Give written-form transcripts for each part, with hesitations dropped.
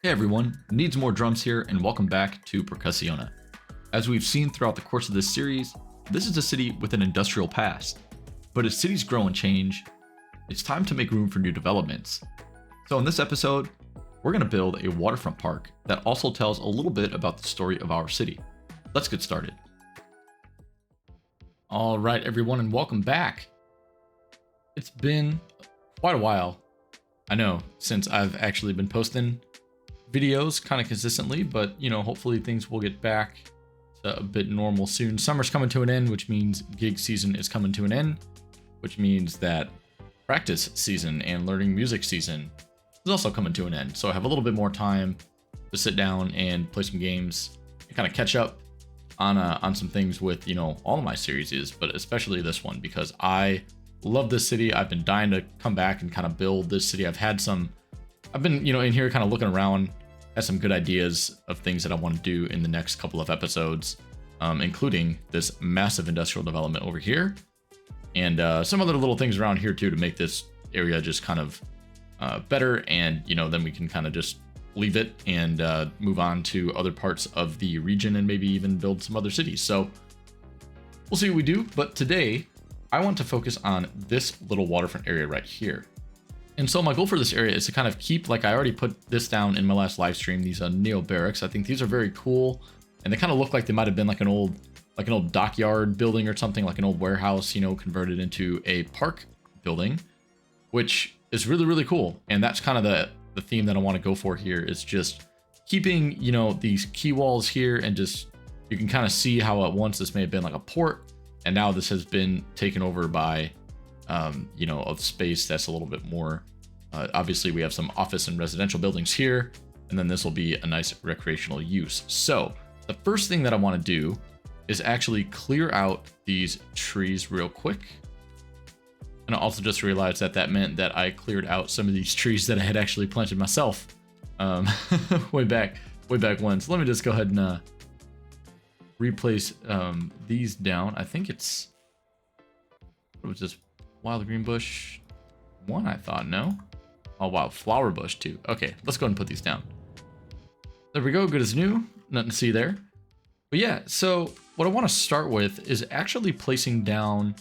Hey everyone, Needs More Drums here, and welcome back to Percussiona. As we've seen throughout the course of this series, this is a city with an industrial past. But as cities grow and change, it's time to make room for new developments. So in this episode, we're going to build a waterfront park that also tells a little bit about the story of our city. Let's get started. Alright everyone, and welcome back. It's been quite a while, I know, since I've actually been posting videos kind of consistently, but hopefully things will get back to a bit normal soon. Summer's coming to an end, which means gig season is coming to an end, which means that practice season and learning music season is also coming to an end. So I have a little bit more time to sit down and play some games and kind of catch up on some things with all of my series, but especially this one because I love this city. I've been dying to come back and kind of build this city. I've been in here kind of looking around at some good ideas of things that I want to do in the next couple of episodes, including this massive industrial development over here and some other little things around here too to make this area just kind of better. And then we can kind of just leave it and move on to other parts of the region and maybe even build some other cities. So we'll see what we do. But today I want to focus on this little waterfront area right here. And so my goal for this area is to kind of keep, like I already put this down in my last live stream, these neo barracks. I think these are very cool, and they kind of look like they might have been like an old dockyard building or something, like an old warehouse, converted into a park building, which is really, really cool. And that's kind of the theme that I want to go for here, is just keeping, these key walls here, and just, you can kind of see how at once this may have been like a port, and now this has been taken over by of space that's a little bit more, obviously we have some office and residential buildings here, and then this will be a nice recreational use. So the first thing that I want to do is actually clear out these trees real quick. And I also just realized that meant that I cleared out some of these trees that I had actually planted myself way back when. So let me just go ahead and replace these down. I think what was this? Wild green bush 1, I thought. No? Oh, wild flower bush 2. Okay, let's go ahead and put these down. There we go, good as new. Nothing to see there. But yeah, so what I want to start with is actually placing down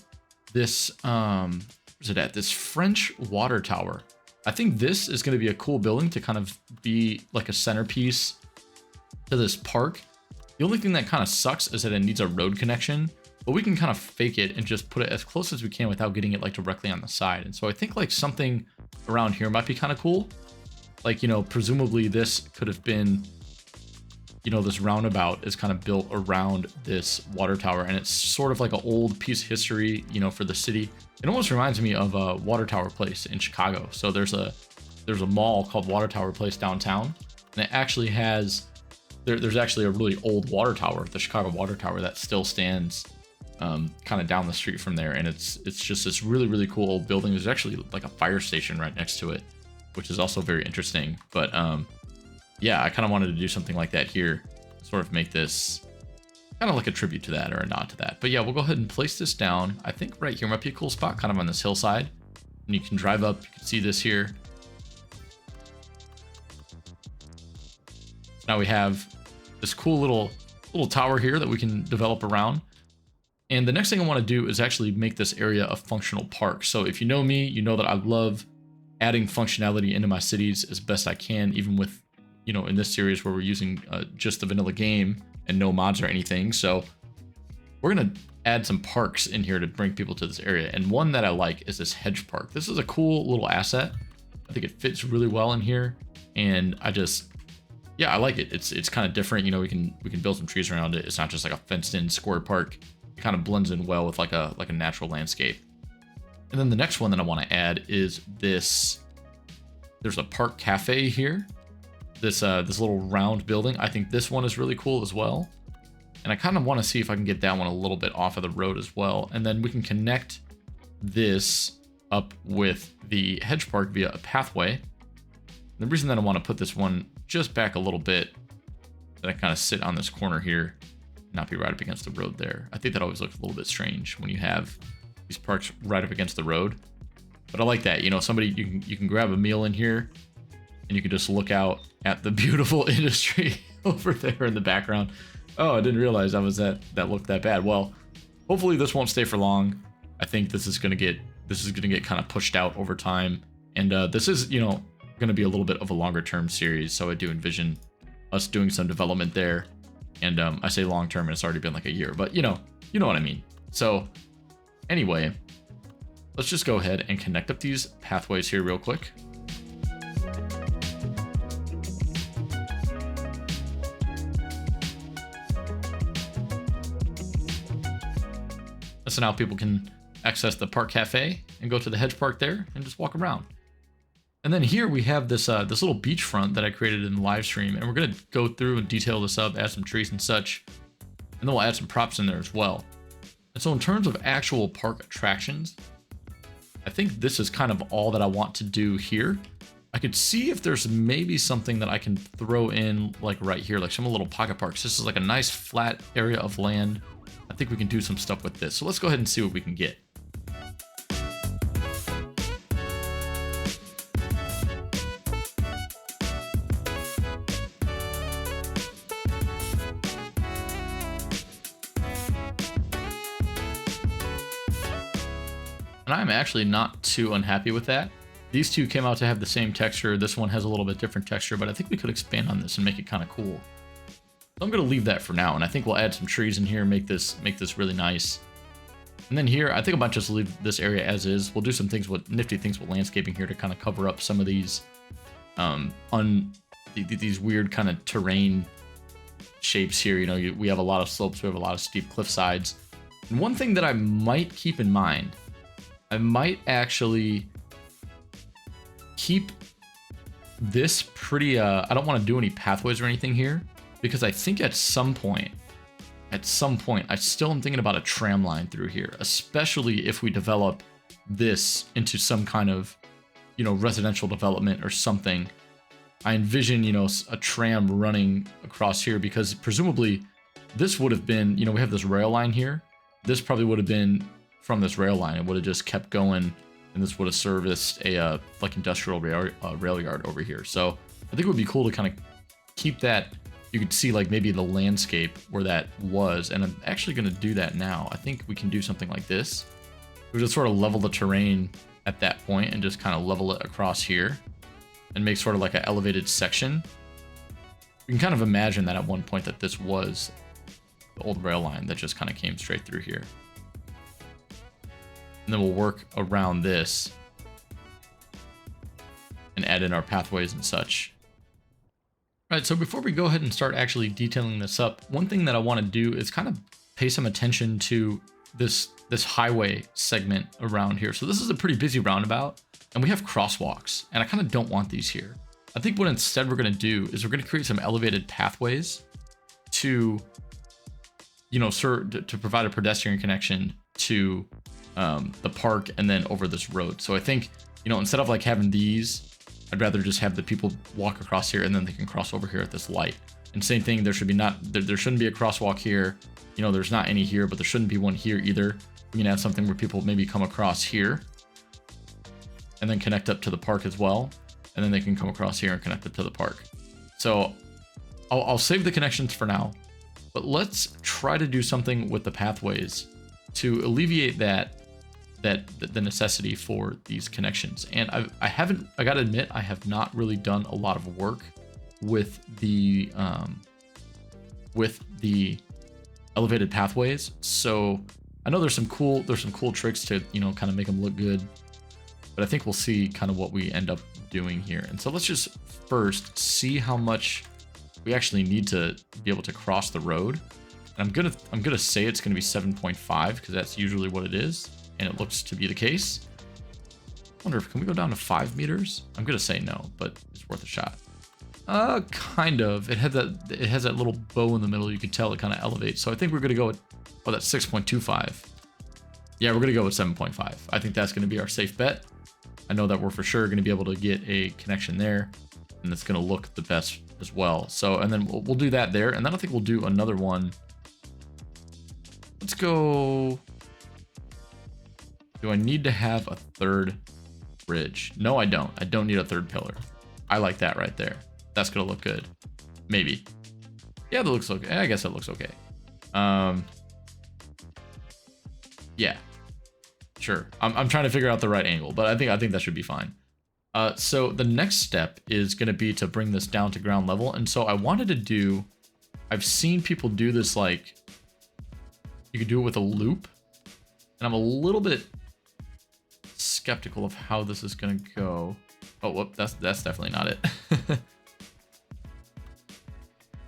this, where's it at? This French water tower. I think this is going to be a cool building to kind of be like a centerpiece to this park. The only thing that kind of sucks is that it needs a road connection, but we can kind of fake it and just put it as close as we can without getting it like directly on the side. And so I think like something around here might be kind of cool. Like, presumably this could have been, this roundabout is kind of built around this water tower, and it's sort of like an old piece of history, for the city. It almost reminds me of a Water Tower Place in Chicago. So there's a mall called Water Tower Place downtown, and it actually has, there's actually a really old water tower, the Chicago Water Tower, that still stands kind of down the street from there, and it's just this really, really cool old building. There's actually like a fire station right next to it, which is also very interesting. But yeah, I kind of wanted to do something like that here, sort of make this kind of like a tribute to that or a nod to that. But yeah, we'll go ahead and place this down. I think right here might be a cool spot, kind of on this hillside, and you can drive up, you can see this here. Now we have this cool little tower here that we can develop around. And the next thing I want to do is actually make this area a functional park. So if you know me, you know that I love adding functionality into my cities as best I can, even with, in this series where we're using just the vanilla game and no mods or anything. So we're going to add some parks in here to bring people to this area. And one that I like is this hedge park. This is a cool little asset. I think it fits really well in here. And I like it. It's kind of different. We can build some trees around it. It's not just like a fenced in square park. It kind of blends in well with like a natural landscape. And then the next one that I want to add is this. There's a park cafe here. This little round building. I think this one is really cool as well. And I kind of want to see if I can get that one a little bit off of the road as well. And then we can connect this up with the hedge park via a pathway. The reason that I want to put this one just back a little bit, that I kind of sit on this corner here, not be right up against the road there. I think that always looks a little bit strange when you have these parks right up against the road. But I like that, somebody, you can grab a meal in here, and you can just look out at the beautiful industry over there in the background. Oh, I didn't realize that looked that bad. Well, hopefully this won't stay for long. I think this is gonna get kind of pushed out over time, and this is, you know, going to be a little bit of a longer term series. So I do envision us doing some development there, and I say long term, and it's already been like a year, but you know what I mean. So anyway, let's just go ahead and connect up these pathways here real quick. So now people can access the park cafe and go to the hedge park there and just walk around. And then here we have this this little beachfront that I created in the live stream, and we're gonna go through and detail this up, add some trees and such, and then we'll add some props in there as well. And so in terms of actual park attractions, I think this is kind of all that I want to do here. I could see if there's maybe something that I can throw in like right here, like some little pocket parks. This is like a nice flat area of land. I think we can do some stuff with this. So let's go ahead and see what we can get. And I'm actually not too unhappy with that. These two came out to have the same texture. This one has a little bit different texture, but I think we could expand on this and make it kind of cool. So I'm gonna leave that for now, and I think we'll add some trees in here, make this really nice. And then here, I think I might just leave this area as is. We'll do some things with nifty things with landscaping here to kind of cover up some of these these weird kind of terrain shapes here. You know, we have a lot of slopes, we have a lot of steep cliff sides. And one thing that I might keep in mind, I might actually keep this pretty, I don't want to do any pathways or anything here, because I think at some point, I still am thinking about a tram line through here, especially if we develop this into some kind of, you know, residential development or something. I envision, you know, a tram running across here, because presumably this would have been, you know, we have this rail line here. This probably would have been from this rail line. It would have just kept going, and this would have serviced a like industrial rail yard over here. So I think it would be cool to kind of keep that. You could see like maybe the landscape where that was, and I'm actually going to do that now. I think we can do something like this. We just sort of level the terrain at that point and just kind of level it across here and make sort of like an elevated section. You can kind of imagine that at one point that this was the old rail line that just kind of came straight through here. And then we'll work around this and add in our pathways and such. All right, so before we go ahead and start actually detailing this up, one thing that I want to do is kind of pay some attention to this highway segment around here. So this is a pretty busy roundabout, and we have crosswalks, and I kind of don't want these here. I think what instead we're going to do is we're going to create some elevated pathways to, you know, to provide a pedestrian connection to the park and then over this road. So I think, you know, instead of like having these, I'd rather just have the people walk across here and then they can cross over here at this light. And same thing, there shouldn't be a crosswalk here. You know, there's not any here, but there shouldn't be one here either. We can add something where people maybe come across here and then connect up to the park as well. And then they can come across here and connect up to the park. So I'll save the connections for now, but let's try to do something with the pathways to alleviate the necessity for these connections. And I gotta admit, I have not really done a lot of work with the elevated pathways. So I know there's some cool tricks to, you know, kind of make them look good, but I think we'll see kind of what we end up doing here. And so let's just first see how much we actually need to be able to cross the road. And I'm gonna say it's gonna be 7.5 because that's usually what it is, and it looks to be the case. I wonder if can we go down to 5 meters? I'm gonna say no, but it's worth a shot. Kind of. It has that little bow in the middle. You can tell it kind of elevates. So I think we're gonna go with, oh, that's 6.25. Yeah, we're gonna go with 7.5. I think that's gonna be our safe bet. I know that we're for sure gonna be able to get a connection there, and it's gonna look the best as well. So, and then we'll do that there, and then I think we'll do another one. Let's go. Do I need to have a third bridge? No, I don't. I don't need a third pillar. I like that right there. That's gonna look good. Maybe. Yeah, that looks okay. I guess that looks okay. Yeah, sure. I'm trying to figure out the right angle, but I think that should be fine. So the next step is going to be to bring this down to ground level. And so I wanted to do, I've seen people do this, like, you could do it with a loop. And I'm a little bit skeptical of how this is going to go. Oh, whoop, that's definitely not it. Let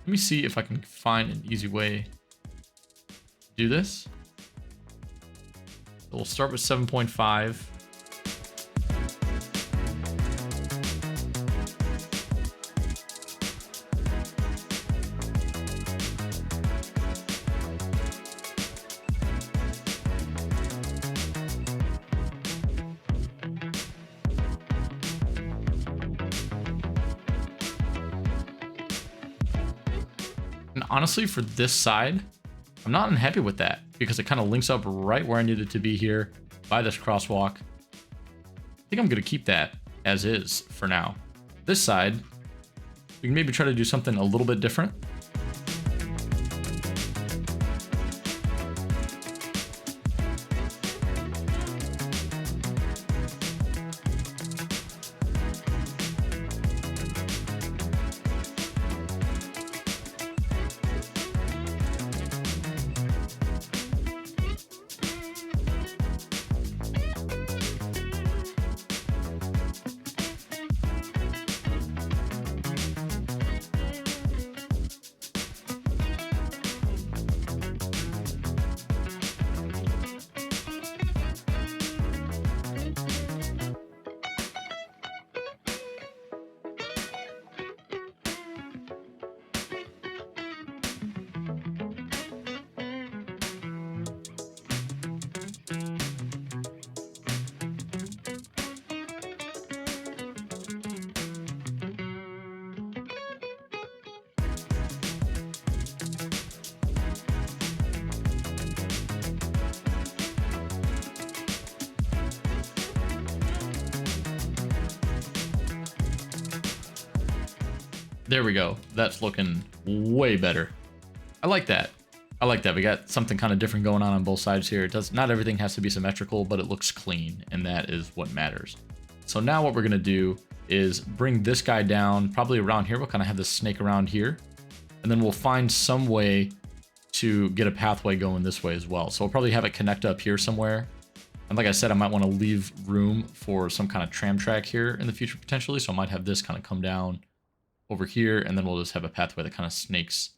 me see if I can find an easy way to do this. So we'll start with 7.5. And honestly, for this side, I'm not unhappy with that because it kind of links up right where I need it to be here by this crosswalk. I think I'm going to keep that as is for now. This side, we can maybe try to do something a little bit different. There we go. That's looking way better. I like that. I like that. We got something kind of different going on both sides here. It does, not everything has to be symmetrical, but it looks clean, and that is what matters. So now what we're going to do is bring this guy down probably around here. We'll kind of have this snake around here, and then we'll find some way to get a pathway going this way as well. So we'll probably have it connect up here somewhere. And like I said, I might want to leave room for some kind of tram track here in the future potentially. So I might have this kind of come down over here, and then we'll just have a pathway that kind of snakes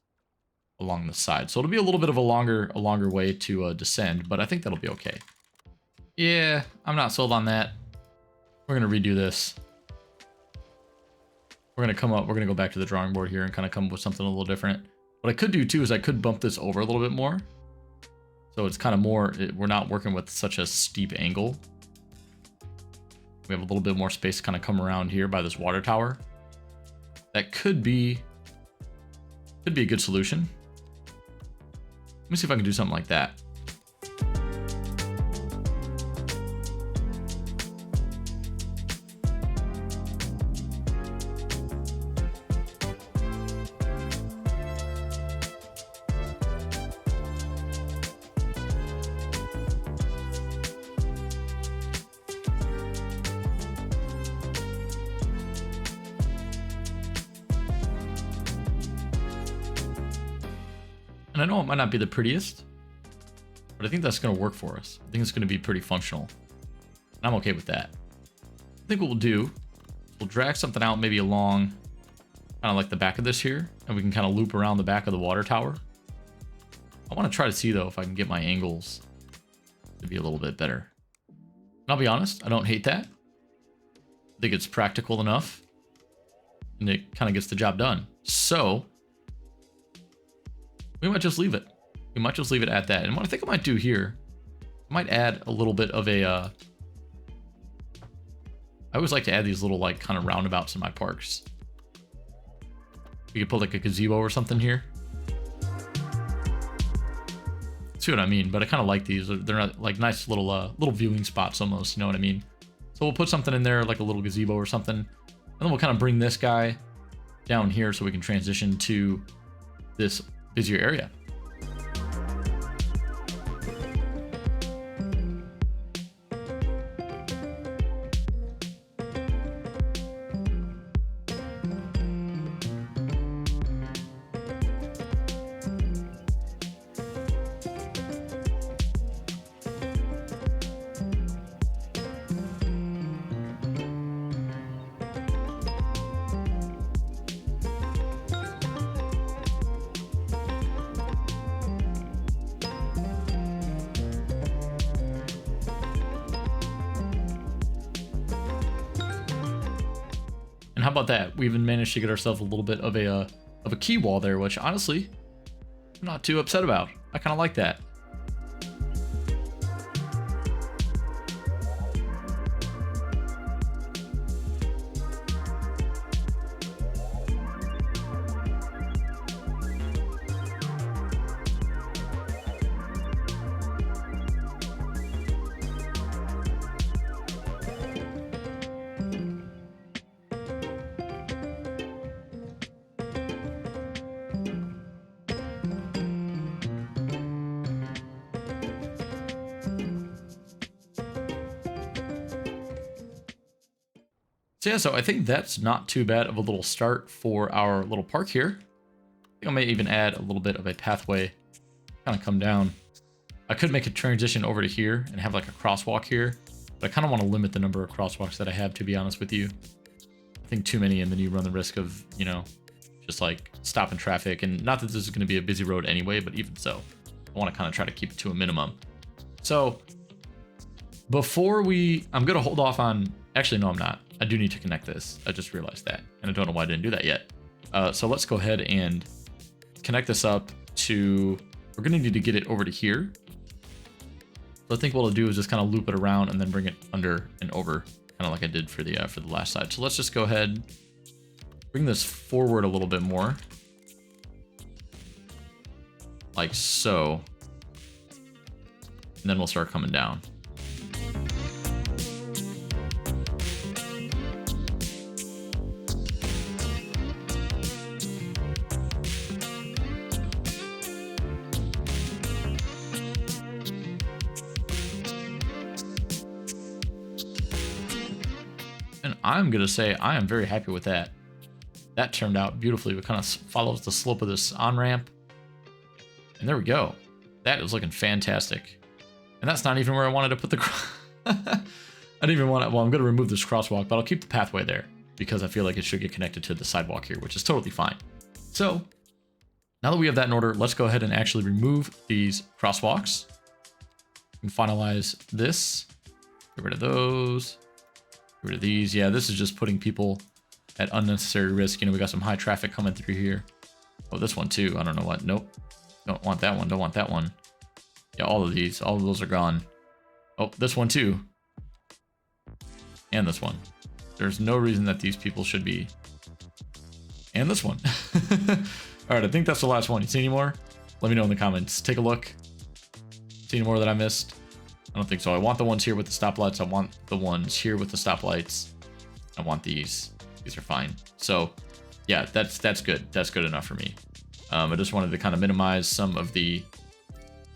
along the side. So it'll be a little bit of a longer way to descend, but I think that'll be okay. Yeah, I'm not sold on that. We're gonna redo this. We're gonna come up, we're gonna go back to the drawing board here and kind of come up with something a little different. What I could do too is I could bump this over a little bit more. So it's kind of more, we're not working with such a steep angle. We have a little bit more space to kind of come around here by this water tower. That could be a good solution. Let me see if I can do something like that. And I know it might not be the prettiest, but I think that's going to work for us. I think it's going to be pretty functional. And I'm okay with that. I think what we'll do is we'll drag something out maybe along kind of like the back of this here, and we can kind of loop around the back of the water tower. I want to try to see, though, if I can get my angles to be a little bit better. And I'll be honest, I don't hate that. I think it's practical enough, and it kind of gets the job done. So we might just leave it. We might just leave it at that. And what I think I might do here, I might add a little bit of a, I always like to add these little like kind of roundabouts in my parks. We could put like a gazebo or something here. See what I mean? But I kind of like these. They're not like nice little viewing spots almost, you know what I mean? So we'll put something in there like a little gazebo or something. And then we'll kind of bring this guy down here so we can transition to this busier area. And how about that? We even managed to get ourselves a little bit of a key wall there, which honestly, I'm not too upset about. I kind of like that. So yeah, so I think that's not too bad of a little start for our little park here. I think I may even add a little bit of a pathway, kind of come down. I could make a transition over to here and have like a crosswalk here, but I kind of want to limit the number of crosswalks that I have, to be honest with you. I think too many, and then you run the risk of, you know, just like stopping traffic. And not that this is going to be a busy road anyway, but even so, I want to kind of try to keep it to a minimum. So before I'm going to hold off on, actually, no, I'm not. I do need to connect this. I just realized that, and I don't know why I didn't do that yet. So let's go ahead and connect this up to, we're going to need to get it over to here. So I think what I'll do is just kind of loop it around and then bring it under and over, kind of like I did for the last side. So let's just go ahead, bring this forward a little bit more, like so, and then we'll start coming down. I'm going to say I am very happy with that. That turned out beautifully. It kind of follows the slope of this on-ramp. And there we go. That is looking fantastic. And that's not even where I wanted to put the... I didn't even want to... Well, I'm going to remove this crosswalk, but I'll keep the pathway there because I feel like it should get connected to the sidewalk here, which is totally fine. So now that we have that in order, let's go ahead and actually remove these crosswalks and finalize this. Get rid of those. Get rid of these. Yeah, this is just putting people at unnecessary risk. You know, we got some high traffic coming through here. Oh, this one too. I don't know what. Nope. Don't want that one. Don't want that one. Yeah, all of those are gone. Oh, this one too. And this one. There's no reason that these people should be. And this one. All right, I think that's the last one. You see any more? Let me know in the comments. Take a look. See any more that I missed? I don't think so. I want the ones here with the stoplights. I want the ones here with the stoplights. I want these. These are fine. So yeah, that's good. That's good enough for me. I just wanted to kind of minimize some of the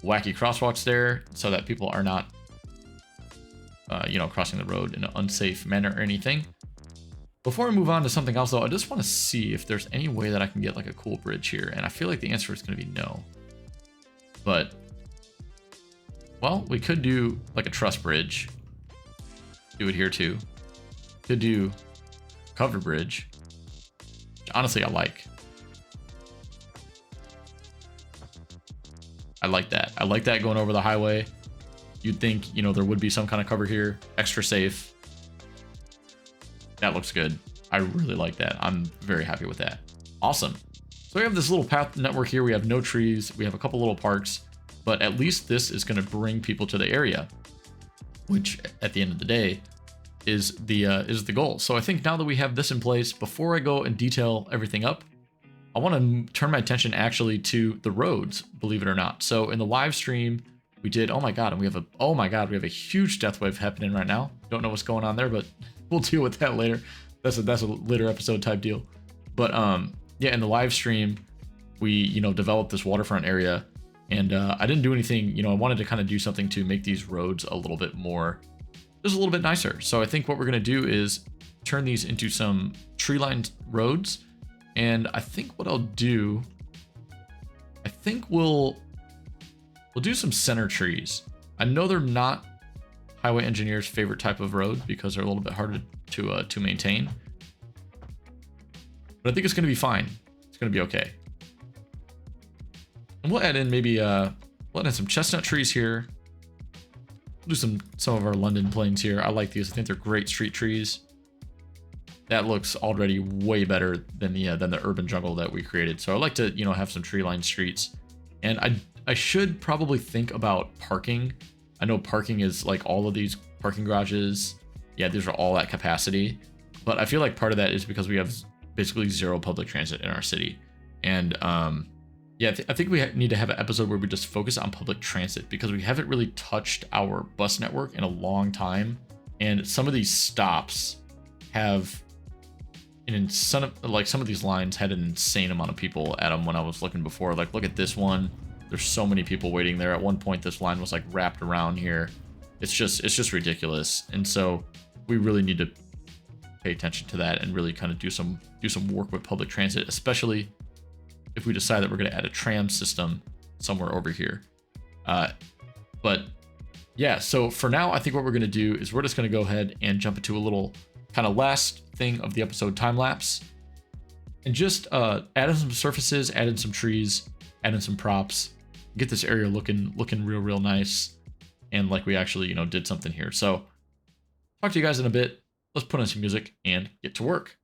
wacky crosswalks there so that people are not, you know, crossing the road in an unsafe manner or anything. Before I move on to something else though, I just want to see if there's any way that I can get like a cool bridge here. And I feel like the answer is going to be no. But well, we could do like a truss bridge. Do it here too. Could do cover bridge, which honestly I like. I like that. I like that going over the highway. You'd think, you know, there would be some kind of cover here, extra safe. That looks good. I really like that. I'm very happy with that. Awesome. So we have this little path network here. We have no trees. We have a couple little parks. But at least this is going to bring people to the area, which at the end of the day is the goal. So I think now that we have this in place, before I go and detail everything up, I want to turn my attention actually to the roads, believe it or not. So in the live stream, we did, oh my God, and we have a huge death wave happening right now. Don't know what's going on there, but we'll deal with that later. that's a later episode type deal. But yeah, in the live stream, we developed this waterfront area, and I didn't do anything. I wanted to kind of do something to make these roads a little bit more, just a little bit nicer. So I think what we're gonna do is turn these into some tree-lined roads, and I think what I'll do, I think we'll do some center trees. I know they're not highway engineers' favorite type of road because they're a little bit harder to maintain, but I think it's gonna be fine. It's gonna be okay. And we'll add in maybe we'll add in some chestnut trees here. We'll do some of our London planes here. I like these. I think they're great street trees. That looks already way better than the urban jungle that we created. So I like to have some tree-lined streets, and I should probably think about parking. I know parking is like all of these parking garages. Yeah, these are all at capacity, but I feel like part of that is because we have basically zero public transit in our city, and yeah, I think we need to have an episode where we just focus on public transit because we haven't really touched our bus network in a long time, and some of these stops have some of these lines had an insane amount of people at them when I was looking before. Like, look at this one. There's so many people waiting there. At one point, this line was like wrapped around here. It's just ridiculous. And so we really need to pay attention to that and really kind of do some work with public transit, especially if we decide that we're going to add a tram system somewhere over here. But yeah, so for now, I think what we're going to do is we're just going to go ahead and jump into a little kind of last thing of the episode, time lapse, and just add in some surfaces, add in some trees, add in some props, get this area looking real nice, and like we actually did something here. So talk to you guys in a bit. Let's put on some music and get to work.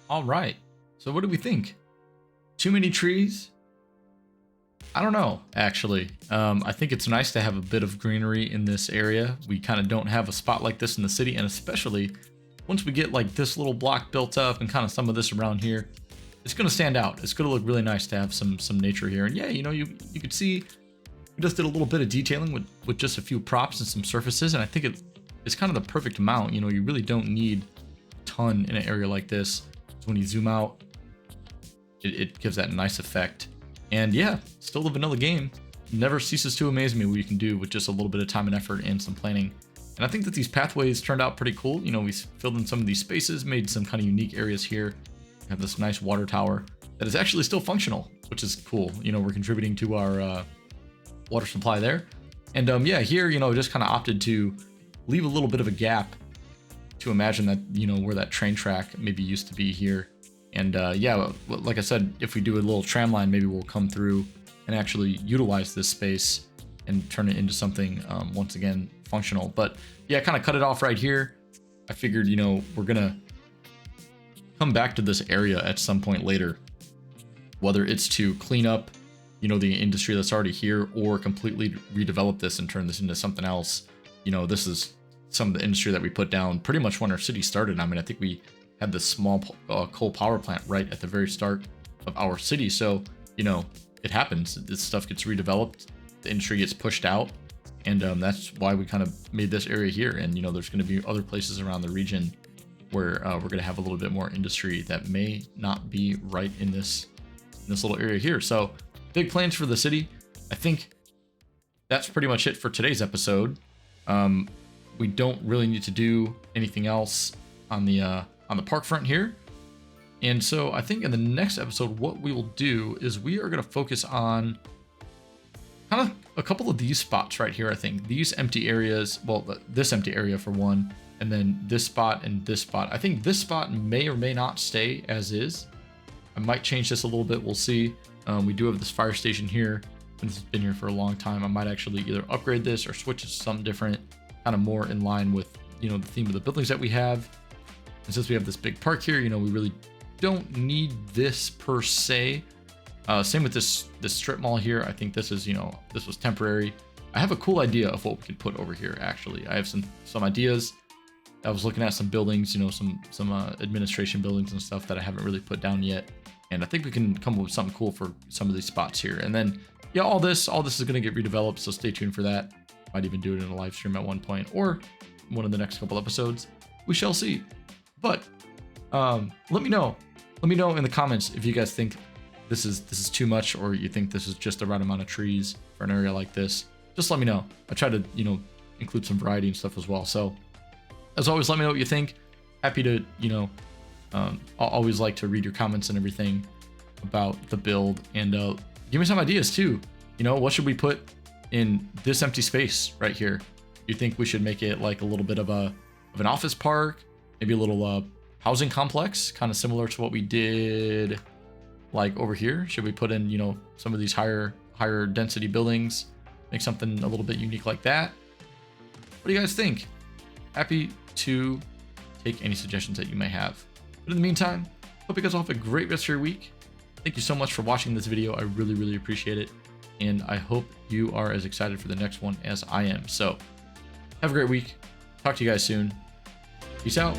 All right. So what do we think? Too many trees? I don't know, actually. I think it's nice to have a bit of greenery in this area. We kind of don't have a spot like this in the city, and especially once we get like this little block built up and kind of some of this around here, it's going to stand out. It's going to look really nice to have some nature here. And yeah, you know, you could see we just did a little bit of detailing with just a few props and some surfaces, and I think it's kind of the perfect amount. You know, you really don't need a ton in an area like this. So when you zoom out, it gives that nice effect. And yeah, still a vanilla game. Never ceases to amaze me what you can do with just a little bit of time and effort and some planning. And I think that these pathways turned out pretty cool. You know, we filled in some of these spaces, made some kind of unique areas here. We have this nice water tower that is actually still functional, which is cool. You know, we're contributing to our water supply there. And yeah, here, you know, just kind of opted to leave a little bit of a gap to imagine that, you know, where that train track maybe used to be here. And yeah, like I said, if we do a little tram line, maybe we'll come through and actually utilize this space and turn it into something, once again, functional. But yeah, kind of cut it off right here. I figured, you know, we're going to come back to this area at some point later, whether it's to clean up, you know, the industry that's already here or completely redevelop this and turn this into something else. You know, this is some of the industry that we put down pretty much when our city started. I mean, I think we had this small coal power plant right at the very start of our city. So, you know, it happens. This stuff gets redeveloped, the industry gets pushed out, and that's why we kind of made this area here. And, you know, there's going to be other places around the region where we're going to have a little bit more industry that may not be right in this little area here. So big plans for the city. I think that's pretty much it for today's episode. We don't really need to do anything else on the park front here. And so I think in the next episode, what we will do is we are going to focus on kind of a couple of these spots right here. I think these empty areas, well, this empty area for one, and then this spot and this spot. I think this spot may or may not stay as is. I might change this a little bit. We'll see. We do have this fire station here, and this has been here for a long time. I might actually either upgrade this or switch it to something different, kind of more in line with, you know, the theme of the buildings that we have. And since we have this big park here, you know, we really don't need this per se. Same with this strip mall here. I think this is, you know, this was temporary. I have a cool idea of what we could put over here. Actually, I have some ideas. I was looking at some buildings, you know, some administration buildings and stuff that I haven't really put down yet. And I think we can come up with something cool for some of these spots here. And then, yeah, all this is going to get redeveloped. So stay tuned for that. Might even do it in a live stream at one point or one of the next couple episodes. We shall see. But let me know in the comments if you guys think this is too much, or you think this is just the right amount of trees for an area like this. Just let me know. I try to, you know, include some variety and stuff as well. So as always, let me know what you think. Happy to, you know, I'll always like to read your comments and everything about the build, and give me some ideas too. You know, what should we put in this empty space right here? You think we should make it like a little bit of an office park, maybe a little housing complex, kind of similar to what we did like over here? Should we put in, you know, some of these higher density buildings, make something a little bit unique like that? What do you guys think? Happy to take any suggestions that you may have. But in the meantime, hope you guys all have a great rest of your week. Thank you so much for watching this video. I really, really appreciate it. And I hope you are as excited for the next one as I am. So have a great week. Talk to you guys soon. Peace out.